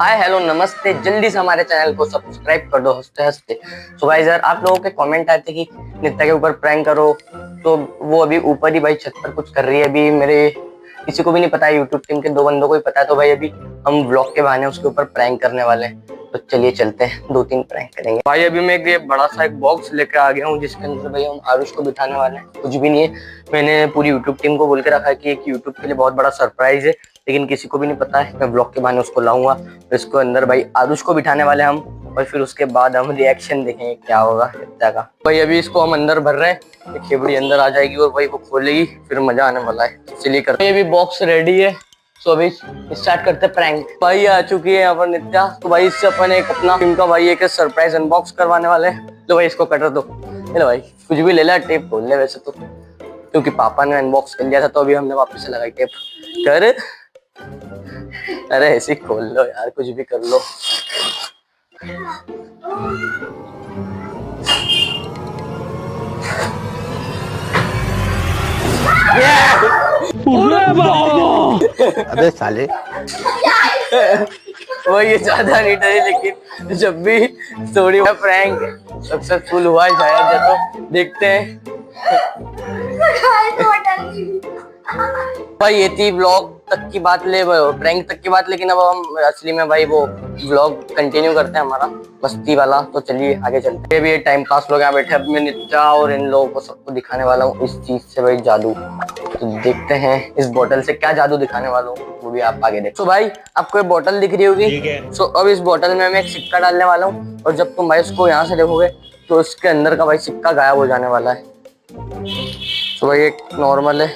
Hi hello नमस्ते, जल्दी से हमारे चैनल को सब्सक्राइब कर दो हंसते हंसते। सो गाइस यार, आप लोगों के कमेंट आए थे कि नित्या के ऊपर प्रैंक करो, तो वो अभी ऊपर ही भाई छत पर कुछ कर रही है। अभी मेरे किसी को भी नहीं पता है, यूट्यूब टीम के 2 बंदों को ही पता है। तो भाई अभी हम व्लॉग के बहाने उसके ऊपर प्रैंक करने वाले हैं, तो चलिए चलते हैं, 2-3 प्रैंक करेंगे। भाई अभी मैं एक बड़ा सा एक बॉक्स लेकर आ गया हूँ, जिसके अंदर भाई हम आरुष को बिठाने वाले हैं। कुछ भी नहीं है, मैंने पूरी यूट्यूब टीम को बोल के रखा है कि एक यूट्यूब के लिए बहुत बड़ा सरप्राइज है, लेकिन किसी को भी नहीं पता है। मैं ब्लॉग के बहाने उसको लाऊंगा, तो इसको अंदर भाई आरुष को बिठाने वाले हम, और फिर उसके बाद हम रिएक्शन देखेंगे क्या होगा नित्या का। भाई अभी इसको हम अंदर भर रहे हैं, एक खेबड़ी अंदर आ जाएगी और भाई वो खोलेगी, फिर मजा आने वाला है। चलिए करते हैं। अभी बॉक्स रेडी है, तो अभी स्टार्ट करते हैं प्रैंक। भाई आ चुकी है यहाँ पर नित्या, तो भाई इससे अपन एक अपना टीम का भाई एक सरप्राइज अनबॉक्स करवाने वाले हैं। तो भाई इसको कटर दो, ले भाई कुछ भी ले ला, टेप खोल ले वैसे तो, क्योंकि पापा ने अनबॉक्स कर लिया था, तो अभी हमने वापस से लगाई टेप। कर, अरे ऐसे खोल लो यार, कुछ भी कर लो। अबे साले वो ये ज्यादा नहीं डरे, लेकिन जब भी थोड़ी प्रैंक सक्सेसफुल हुआ है शायद, तो देखते हैं। भाई ये थी व्लॉग तक की बात, ले प्रैंक तक की बात, लेकिन अब हम असली में भाई वो व्लॉग कंटिन्यू करते हैं हमारा मस्ती वाला। तो चलिए आगे चलते हैं। अभी ये टाइम पास लोग यहाँ बैठे, अब मैं नित्या और इन लोगों को सबको दिखाने वाला हूँ इस चीज से भाई जादू। तो देखते हैं इस बोतल से क्या जादू दिखाने वाला हूँ, वो भी आप आगे देखो। तो भाई आपको ये बोतल दिख रही होगी, सो अब इस बोतल में मैं एक सिक्का डालने वाला हूँ, और जब तुम भाई उसको यहाँ से देखोगे तो इसके अंदर का भाई सिक्का गायब हो जाने वाला है। तो भाई एक नॉर्मल है,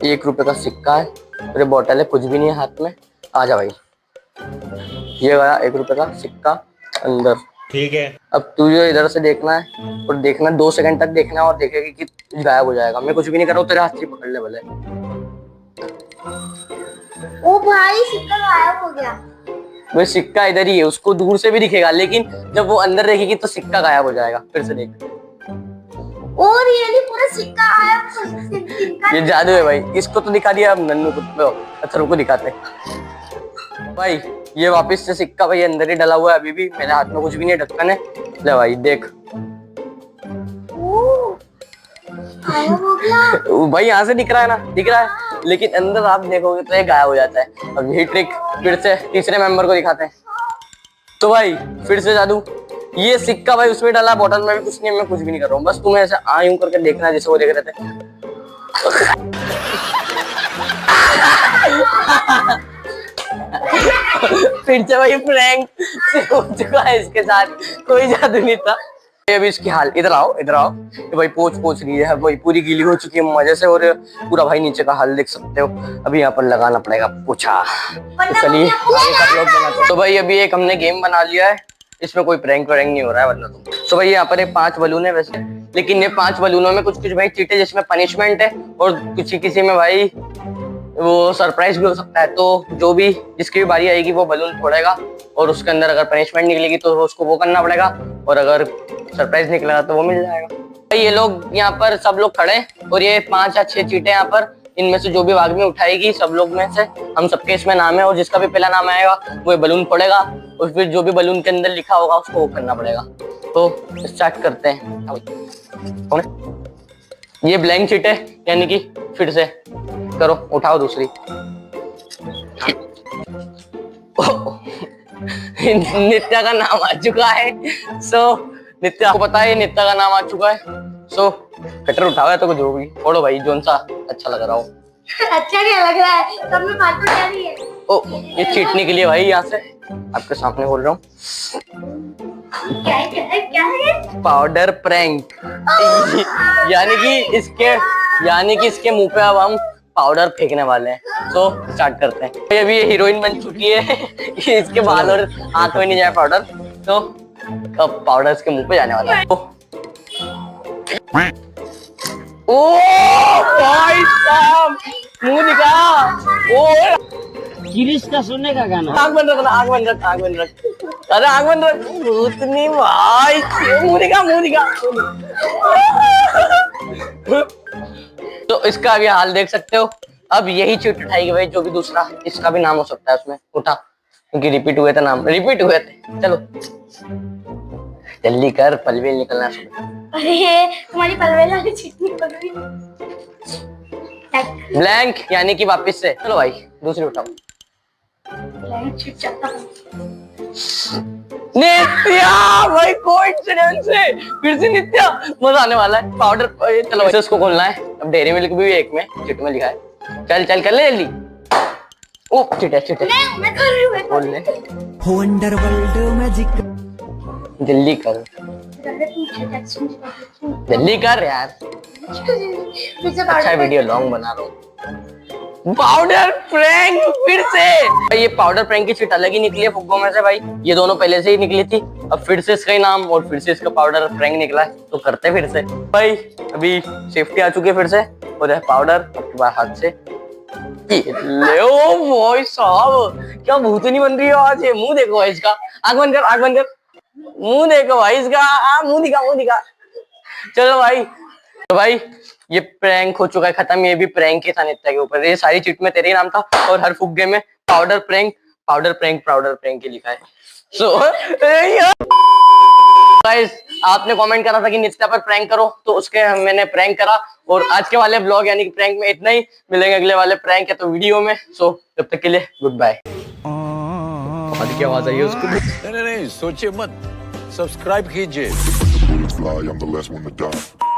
1 रुपए का सिक्का है, और ये बोतल है, कुछ भी नहीं है हाथ में। आ जा भाई, ये गया 1 रुपए का सिक्का अंदर। ठीक है, अब तुझे इधर से देखना है, और देखना 2 सेकंड तक देखना है, और देखेगी कि गायब हो जाएगा। मैं कुछ भी नहीं कर रहा हूँ, तेरे हाथ से पकड़ ले भले। ओ भाई सिक्का गायब हो गया। भाई सिक्का इधर ही है, उसको दूर से भी दिखेगा, लेकिन जब वो अंदर देखेगी तो सिक्का गायब हो जाएगा। फिर से देख, और ये पूरा सिक्का आया। ये जादू है भाई, इसको तो दिखा दिया, अब नन्नू को अथर्व को दिखाते हैं। भाई ये वापस से सिक्का भाई अंदर ही डला हुआ है, अभी भी मेरे हाथ में कुछ भी नहीं, ढक्कन है। ले भाई देख, भाई यहाँ से दिख रहा है ना, दिख रहा है, लेकिन अंदर आप देखोगे तो ये गायब हो जाता है। अब यही ट्रिक फिर से तीसरे मेंबर को दिखाते हैं। तो भाई फिर से जादू, ये सिक्का भाई उसमें डाला, बोतल में भी कुछ नहीं, मैं कुछ भी नहीं कर रहा हूँ, बस तुम्हें ऐसे यूं करके देखना है जैसे वो देख रहे थे। फिर से भाई प्रैंक हो चुका है इसके साथ, कोई जादू नहीं था। अभी इसकी हाल, इधर आओ इधर आओ, ये भाई पोछ रही है, भाई पूरी गीली हो चुकी है मजे से, और पूरा भाई नीचे का हाल देख सकते हो। अभी यहाँ पर लगाना पड़ेगा पोछा। तो चलिए आगे का व्लॉग बनाते हैं। तो भाई अभी एक हमने गेम बना लिया है, इसमें कोई प्रैंक नहीं हो रहा है वरना तो भाई यहाँ पर ये 5 बलून है वैसे, लेकिन ये 5 बलूनों में कुछ कुछ भाई चीटे जिसमें पनिशमेंट है, और किसी में भाई वो सरप्राइज भी हो सकता है। तो जो भी जिसकी भी बारी आएगी वो बलून फोड़ेगा, और उसके अंदर अगर पनिशमेंट निकलेगी तो उसको वो करना पड़ेगा, और अगर सरप्राइज निकलेगा तो वो मिल जाएगा। भाई ये लोग यहाँ पर सब लोग खड़े, और ये 5 या 6 चीटे यहाँ पर, इनमें से जो भी भाग में उठाएगी सब लोग में से, हम सबके इसमें नाम है, और जिसका भी पहला नाम आएगा वो बलून फोड़ेगा, और फिर जो भी बलून के अंदर लिखा होगा उसको वो करना पड़ेगा। तो स्टार्ट करते हैं। ये ब्लैंक शीट है, यानी कि फिर से करो, उठाओ दूसरी। नित्या का नाम आ चुका है। सो नित्या को पता है नित्या का नाम आ चुका है। सो कटर उठाओ या तो जो भी फोड़ो भाई, जोन सा अच्छा लग रहा हो। अच्छा क्या लग रहा है, सब में बात क्या रही है। ओ ये चीटने के लिए भाई, यहाँ से आपके सामने बोल रहा हूँ। क्या है? Powder prank. यानी कि इसके मुंह पे अब हम पाउडर फेंकने वाले हैं। तो स्टार्ट करते हैं। अभी ये हीरोइन बन चुकी है, इसके बाल और आंख में नहीं जाए पाउडर, तो अब पाउडर इसके मुंह पे जाने वाला है। ओ भाई साहब, मुंह दिखा। ओ गिरीश का सुनने का गाना, आग बंद रख, आग बंद रख, आग बंद रख, अरे आग बंद रख। उतनी भाई मुंह दिखा, मुंह दिखा। तो इसका भी हाल देख सकते हो। अब यही चीट उठाएगी भाई, जो भी दूसरा इसका भी नाम हो सकता है उसमें। उठा, क्योंकि रिपीट हुए थे नाम, रिपीट हुए थे। चलो जल्दी कर, पलवेल निकलना है सुबह। अरे तुम्हारी पलवेल वाली चिट्ठी पड़ गई। ब्लैंक यानी कि वापस से। चलो भाई दूसरी उठाओ। ब्लैंक छिप जाता हूँ। नित्या भाई कोइंसिडेंस है, फिर से नित्या, मजा आने वाला है। पाउडर चलो भाई इसको खोलना है। अब डेयरी मिल्क भी एक में चिट में लिखा है। चल चल कर ले जल्दी। ओ चिट है मैं कर रही हूँ। खोल ले वंडरवर्ल्ड मैजिक जल्दी कर, जल्दी कर यार। अच्छा वीडियो लॉन्ग बना रहा हूँ। पाउडर प्रैंक फिर से भाई, ये पाउडर प्रैंक की चिट अलग ही निकली है फुग्गों में से भाई। ये दोनों पहले से ही निकली थी, अब फिर से इसका ही नाम और फिर से इसका पाउडर प्रैंक निकला है, तो करते फिर से भाई। अभी सेफ्टी आ चुकी है फिर से, हो जाए पाउडर आपके पास हाथ से। ले ओ भाई साहब, क्या भूतनी बन रही है आज ये। मुंह देखो भाई इसका, आंख बंद कर, आंख बंद कर, मुंह देखो भाई इसका, मुंह दिखा, मुंह दिखा। चलो भाई, तो भाई ये प्रैंक हो चुका है खत्म। ये भी प्रैंक ही था नित्या के ऊपर। ये सारी चिट में तेरे ही नाम था और हर फुग्गे में powder prank powder prank powder prank ही लिखा है। सो गाइस, आपने कमेंट करा था कि नित्या पर प्रैंक करो, तो उसके मैंने प्रैंक करा। और आज के वाले ब्लॉग यानी कि प्रैंक में इतना ही। मिलेंगे अगले वाले प्रैंक या तो वीडियो में। सो तब तक के लिए गुड बाय। की आवाज आई है उसको। नहीं सोचिए मत, सब्सक्राइब कीजिए। Fly, I'm the last one to die.